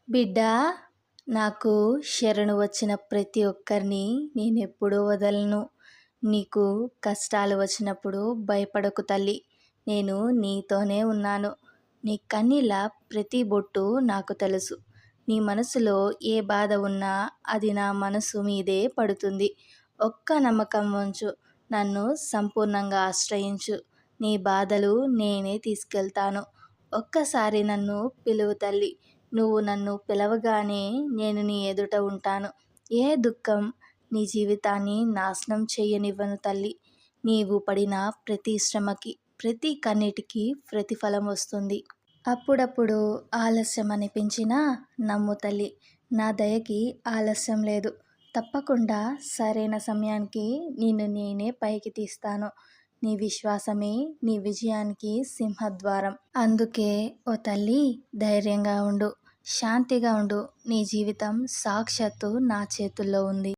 బిడ్డా, నాకు శరణు వచ్చిన ప్రతి ఒక్కరిని నేనెప్పుడూ వదలను. నీకు కష్టాలు వచ్చినప్పుడు భయపడకు తల్లి. నేను నీతోనే ఉన్నాను. నీ కన్నీళ్ళ ప్రతి బొట్టు నాకు తెలుసు. నీ మనసులో ఏ బాధ ఉన్నా అది నా మనసు మీదే పడుతుంది. ఒక్క నమ్మకం ఉంచు. నన్ను సంపూర్ణంగా ఆశ్రయించు. నీ బాధలు నేనే తీసుకెళ్తాను. ఒక్కసారి నన్ను పిలువు తల్లి. నువ్వు నన్ను పిలవగానే నేను నీ ఎదుట ఉంటాను. ఏ దుఃఖం నీ జీవితాన్ని నాశనం చెయ్యనివ్వను తల్లి. నీవు పడిన ప్రతి శ్రమకి, ప్రతి కన్నీటికి ప్రతిఫలం వస్తుంది. అప్పుడప్పుడు ఆలస్యం అనిపించినా నమ్ము తల్లి. నా దయకి ఆలస్యం లేదు. తప్పకుండా సరైన సమయానికి నిన్ను నేనే పైకి తీస్తాను. నీ విశ్వాసమే నీ విజయానికి సింహద్వారం. అందుకే ఓ తల్లి, ధైర్యంగా ఉండు, శాంతిగా ఉండు. నీ జీవితం సాక్షాత్తు నా చేతుల్లో ఉంది.